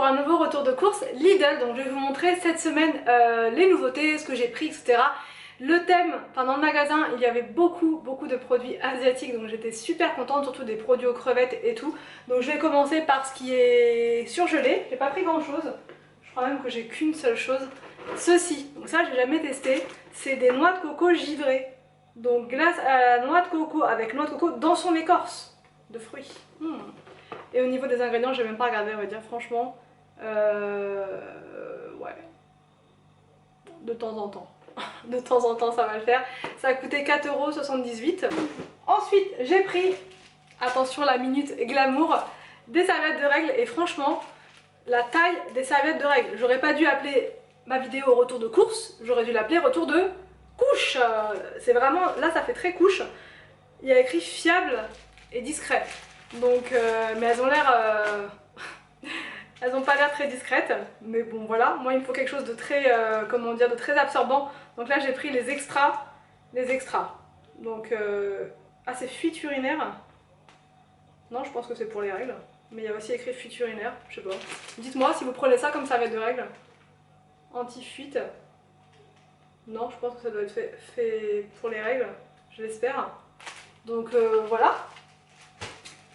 un nouveau retour de course Lidl. Donc je vais vous montrer cette semaine les nouveautés, ce que j'ai pris, etc. Le thème, enfin dans le magasin il y avait beaucoup de produits asiatiques, donc j'étais super contente, surtout des produits aux crevettes et tout. Donc je vais commencer par ce qui est surgelé. J'ai pas pris grand chose, je crois même que j'ai qu'une seule chose. Ceci, donc ça j'ai jamais testé, c'est des noix de coco givrées. Donc glace à la noix de coco avec noix de coco dans son écorce de fruits. Et au niveau des ingrédients, j'ai même pas regardé, on va dire franchement. Ouais. De temps en temps. De temps en temps, ça va le faire. Ça a coûté 4,78 €. Ensuite, j'ai pris, attention la minute glamour, des serviettes de règles. Et franchement, la taille des serviettes de règles, j'aurais pas dû appeler ma vidéo retour de course, j'aurais dû l'appeler retour de couche. C'est vraiment, là ça fait très couche. Il y a écrit fiable et discret. Donc, mais elles ont l'air... elles n'ont pas l'air très discrètes. Mais bon voilà, moi il me faut quelque chose de très, comment dire, de très absorbant. Donc là j'ai pris les extras. Les extras. Donc, ah c'est fuite urinaire. Non, je pense que c'est pour les règles. Mais il y a aussi écrit fuite urinaire, je sais pas. Dites-moi si vous prenez ça comme serviette de règles. Anti-fuite. Non, je pense que ça doit être fait pour les règles. Je l'espère. Donc voilà.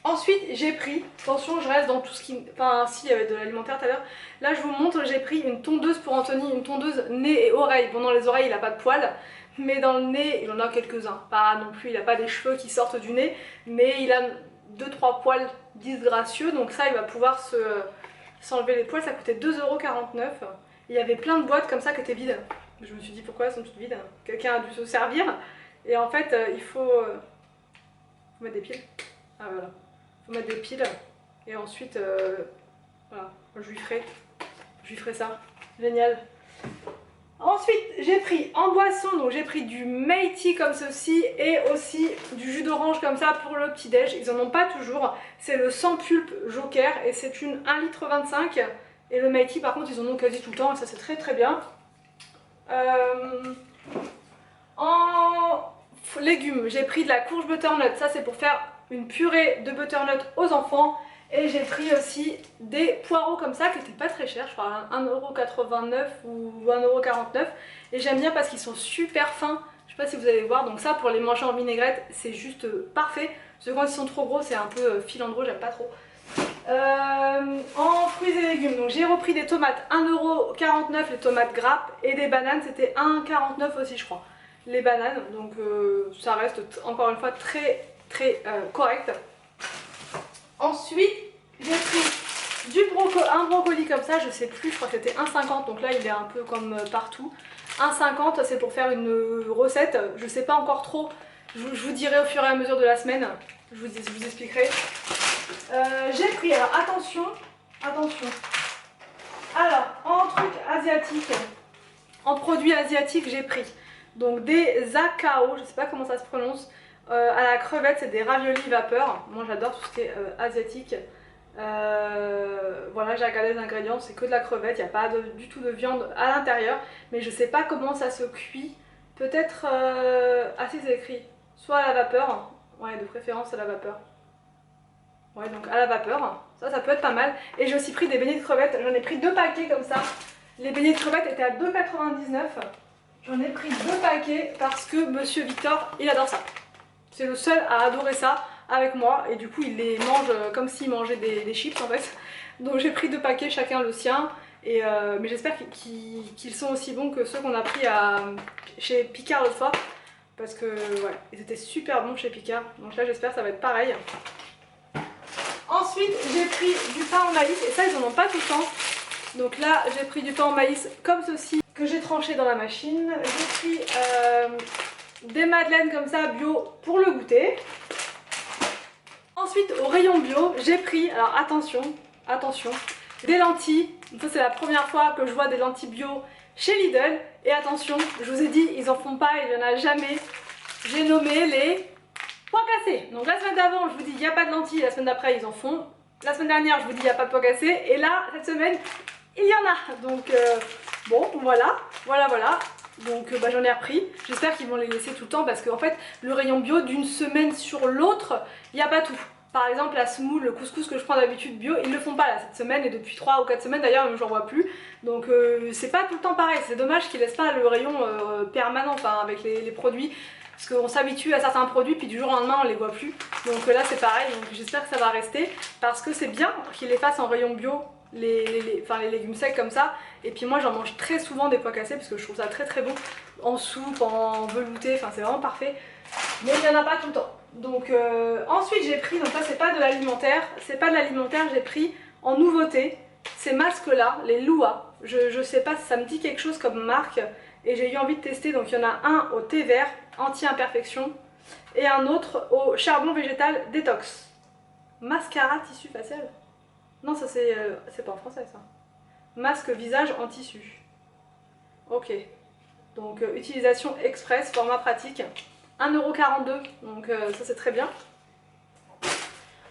Ensuite j'ai pris, attention je reste dans tout ce qui... Enfin si, il y avait de l'alimentaire tout à l'heure. Là je vous montre, j'ai pris une tondeuse pour Anthony, une tondeuse nez et oreilles. Bon dans les oreilles il n'a pas de poils, mais dans le nez il en a quelques-uns. Pas non plus, il n'a pas des cheveux qui sortent du nez, mais il a 2-3 poils disgracieux. Donc ça il va pouvoir s'enlever les poils, ça coûtait 2,49 €. Il y avait plein de boîtes comme ça qui étaient vides. Je me suis dit pourquoi elles sont toutes vides, quelqu'un a dû se servir. Et en fait il faut mettre des piles. Ah voilà. Faut mettre des piles et ensuite voilà, je lui ferai ça, génial. Ensuite j'ai pris en boisson, donc j'ai pris du Meiti comme ceci et aussi du jus d'orange comme ça pour le petit déj. Ils en ont pas toujours, c'est le sans pulpe Joker et c'est une 1,25 litre et le Meiti par contre ils en ont quasi tout le temps et ça c'est très bien. En légumes j'ai pris de la courge butternut, ça c'est pour faire une purée de butternut aux enfants. Et j'ai pris aussi des poireaux comme ça qui n'étaient pas très chers, je crois 1,89 € ou 1,49 €. Et j'aime bien parce qu'ils sont super fins, je sais pas si vous allez voir. Donc ça pour les manger en vinaigrette c'est juste parfait. Parce que quand ils sont trop gros c'est un peu filandreux, j'aime pas trop. En fruits et légumes, donc j'ai repris des tomates 1,49 € les tomates grappes. Et des bananes c'était 1,49 € aussi je crois. Les bananes, donc ça reste encore une fois très correct. Ensuite j'ai pris un brocoli comme ça, je sais plus, je crois que c'était 1,50 €, donc là il est un peu comme partout. 1,50 € c'est pour faire une recette, je sais pas encore trop, je vous dirai au fur et à mesure de la semaine, je vous expliquerai. J'ai pris, alors attention, alors en truc asiatique, en produit asiatique j'ai pris donc des akao, je sais pas comment ça se prononce. À la crevette, c'est des raviolis vapeur. Moi j'adore tout ce qui est asiatique. Voilà, j'ai regardé les ingrédients, c'est que de la crevette, il n'y a pas du tout de viande à l'intérieur. Mais je sais pas comment ça se cuit. Peut-être... Ah si, c'est écrit. Soit à la vapeur. Ouais, de préférence à la vapeur. Ouais, donc à la vapeur. Ça peut être pas mal. Et j'ai aussi pris des beignets de crevettes. J'en ai pris 2 paquets comme ça. Les beignets de crevettes étaient à 2,99 €. J'en ai pris 2 paquets parce que Monsieur Victor, il adore ça. C'est le seul à adorer ça avec moi et du coup il les mange comme s'il mangeait des chips en fait. Donc j'ai pris 2 paquets, chacun le sien. Et mais j'espère qu'ils sont aussi bons que ceux qu'on a pris chez Picard l'autre fois. Parce que ouais, ils étaient super bons chez Picard. Donc là j'espère que ça va être pareil. Ensuite j'ai pris du pain en maïs et ça ils en ont pas tout le temps. Donc là j'ai pris du pain en maïs comme ceci que j'ai tranché dans la machine. J'ai pris... des madeleines comme ça bio pour le goûter. Ensuite au rayon bio j'ai pris, alors attention, des lentilles. Donc ça c'est la première fois que je vois des lentilles bio chez Lidl. Et attention, je vous ai dit ils en font pas, il n'y en a jamais. J'ai nommé les pois cassés. Donc la semaine d'avant je vous dis il n'y a pas de lentilles, la semaine d'après ils en font. La semaine dernière je vous dis il n'y a pas de pois cassés. Et là cette semaine il y en a. Donc bon voilà. Donc j'en ai repris, j'espère qu'ils vont les laisser tout le temps parce qu'en fait le rayon bio d'une semaine sur l'autre, il n'y a pas tout. Par exemple la semoule, le couscous que je prends d'habitude bio, ils le font pas là cette semaine et depuis 3 ou 4 semaines d'ailleurs, même j'en vois plus. Donc c'est pas tout le temps pareil, c'est dommage qu'ils laissent pas le rayon permanent, enfin avec les produits. Parce qu'on s'habitue à certains produits puis du jour au lendemain on les voit plus. Donc là c'est pareil, donc j'espère que ça va rester. Parce que c'est bien qu'ils les fassent en rayon bio, les légumes secs comme ça. Et puis moi j'en mange très souvent des pois cassés parce que je trouve ça très bon. En soupe, en velouté, enfin c'est vraiment parfait. Mais il n'y en a pas tout le temps. Donc ensuite j'ai pris, donc ça c'est pas de l'alimentaire, j'ai pris en nouveauté ces masques là, les Lua. Je sais pas si ça me dit quelque chose comme marque et j'ai eu envie de tester. Donc il y en a un au thé vert, anti-imperfection, et un autre au charbon végétal détox. Mascara tissu facial. Non ça c'est pas en français ça. Masque visage en tissu. Ok. Donc utilisation express, format pratique. 1,42€, donc ça c'est très bien.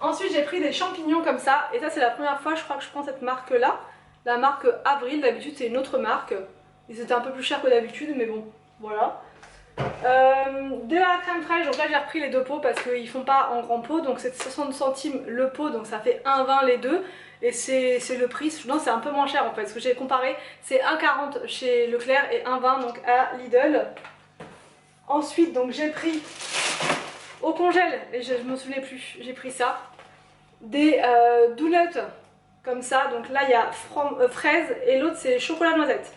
Ensuite j'ai pris des champignons comme ça, et ça c'est la première fois je crois que je prends cette marque là. La marque Avril, d'habitude c'est une autre marque. Ils étaient un peu plus chers que d'habitude mais bon, voilà. De la crème fraîche, donc là j'ai repris les 2 pots parce qu'ils font pas en grand pot, donc c'est 60 centimes le pot, donc ça fait 1,20 les deux. Et c'est le prix, non c'est un peu moins cher en fait, ce que j'ai comparé c'est 1,40 chez Leclerc et 1,20 donc à Lidl. Ensuite donc j'ai pris au congèle, et je me souvenais plus, j'ai pris ça, des donuts comme ça, donc là il y a fraise et l'autre c'est chocolat noisette.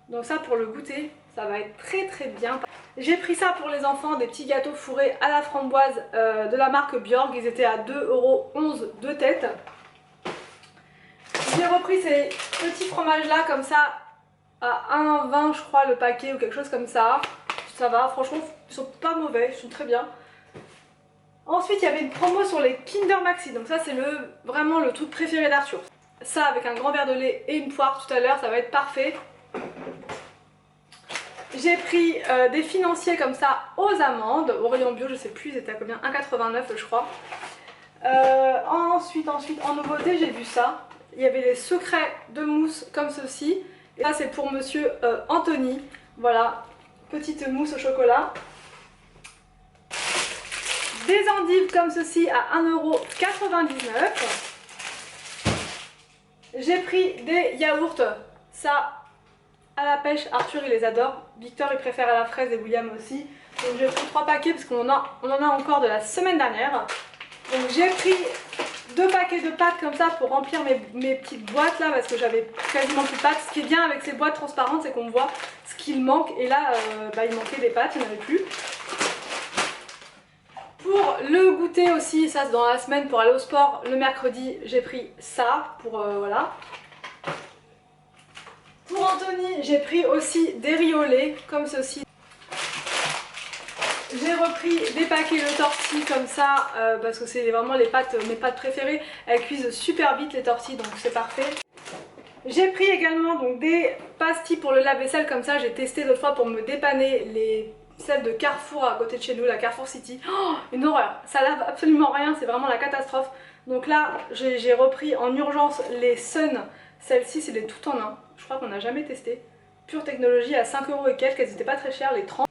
Donc ça pour le goûter, ça va être très bien. J'ai pris ça pour les enfants, des petits gâteaux fourrés à la framboise de la marque Björg, ils étaient à 2,11€ 2 têtes. J'ai repris ces petits fromages là comme ça à 1,20€ je crois le paquet ou quelque chose comme ça. Ça va, franchement ils sont pas mauvais, ils sont très bien. Ensuite il y avait une promo sur les Kinder Maxi, donc ça c'est vraiment le truc préféré d'Arthur. Ça avec un grand verre de lait et une poire tout à l'heure, ça va être parfait. J'ai pris des financiers comme ça aux amandes, au rayon bio, je sais plus, ils étaient à combien, 1,89€ je crois. Ensuite en nouveauté j'ai vu ça, il y avait des secrets de mousse comme ceci. Et ça c'est pour monsieur Anthony, voilà, petite mousse au chocolat. Des endives comme ceci à 1,99€. J'ai pris des yaourts, ça à la pêche, Arthur il les adore, Victor il préfère à la fraise et William aussi. Donc j'ai pris 3 paquets parce qu'on en a encore de la semaine dernière. Donc j'ai pris 2 paquets de pâtes comme ça pour remplir mes petites boîtes là parce que j'avais quasiment plus de pâtes. Ce qui est bien avec ces boîtes transparentes c'est qu'on voit ce qu'il manque et là il manquait des pâtes, il n'y en avait plus. Pour le goûter aussi, ça c'est dans la semaine pour aller au sport le mercredi, j'ai pris ça pour voilà. Pour Anthony, j'ai pris aussi des riz au lait comme ceci. J'ai repris des paquets de tortilles comme ça parce que c'est vraiment mes pâtes préférées. Elles cuisent super vite les tortilles donc c'est parfait. J'ai pris également donc des pastilles pour le lave-vaisselle comme ça. J'ai testé l'autre fois pour me dépanner celles de Carrefour à côté de chez nous, la Carrefour City. Oh, une horreur, ça lave absolument rien, c'est vraiment la catastrophe. Donc là j'ai repris en urgence les Sun. Celles-ci c'est des tout en un. Je crois qu'on n'a jamais testé. Pure technologie à 5€ et quelques, elles n'étaient pas très chères les 30.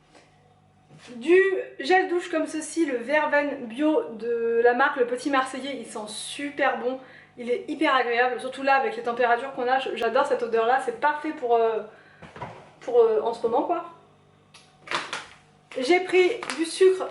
Du gel douche comme ceci, le Verveine bio de la marque Le Petit Marseillais, il sent super bon. Il est hyper agréable, surtout là avec les températures qu'on a, j'adore cette odeur là, c'est parfait pour en ce moment quoi. J'ai pris du sucre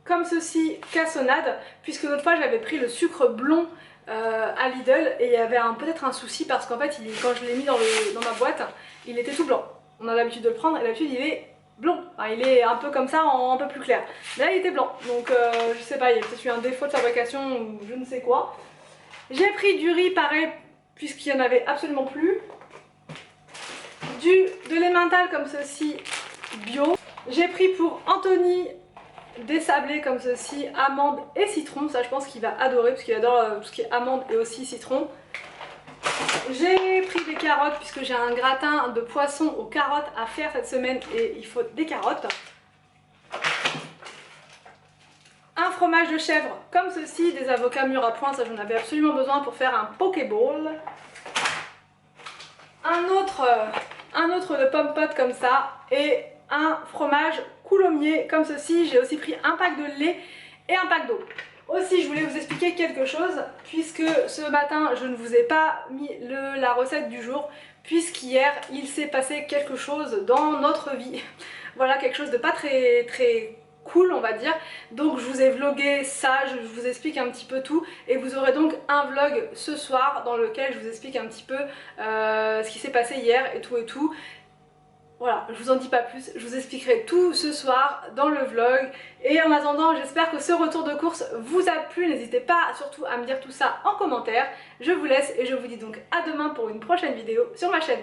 comme ceci, cassonade, puisque l'autre fois j'avais pris le sucre blond à Lidl et il y avait peut-être un souci parce qu'en fait quand je l'ai mis dans ma boîte, il était tout blanc. On a l'habitude de le prendre et d'habitude il est blond, enfin, il est un peu comme ça, un peu plus clair. Mais là il était blanc, donc je sais pas, il y a peut-être eu un défaut de fabrication ou je ne sais quoi. J'ai pris du riz pareil, puisqu'il n'y en avait absolument plus. De l'emmental comme ceci, bio. J'ai pris pour Anthony des sablés comme ceci, amandes et citron. Ça je pense qu'il va adorer parce qu'il adore tout ce qui est amandes et aussi citron. J'ai pris des carottes puisque j'ai un gratin de poisson aux carottes à faire cette semaine et il faut des carottes. Un fromage de chèvre comme ceci, des avocats mûrs à point, ça j'en avais absolument besoin pour faire un pokéball. Un autre de pommes potes comme ça et un fromage coulommiers comme ceci. J'ai aussi pris un pack de lait et un pack d'eau. Aussi, je voulais vous expliquer quelque chose, puisque ce matin, je ne vous ai pas mis la recette du jour, puisqu'hier, il s'est passé quelque chose dans notre vie. Voilà, quelque chose de pas très cool, on va dire. Donc je vous ai vlogué ça, je vous explique un petit peu tout, et vous aurez donc un vlog ce soir dans lequel je vous explique un petit peu ce qui s'est passé hier et tout. Voilà, je vous en dis pas plus, je vous expliquerai tout ce soir dans le vlog. Et en attendant, j'espère que ce retour de course vous a plu. N'hésitez pas surtout à me dire tout ça en commentaire. Je vous laisse et je vous dis donc à demain pour une prochaine vidéo sur ma chaîne.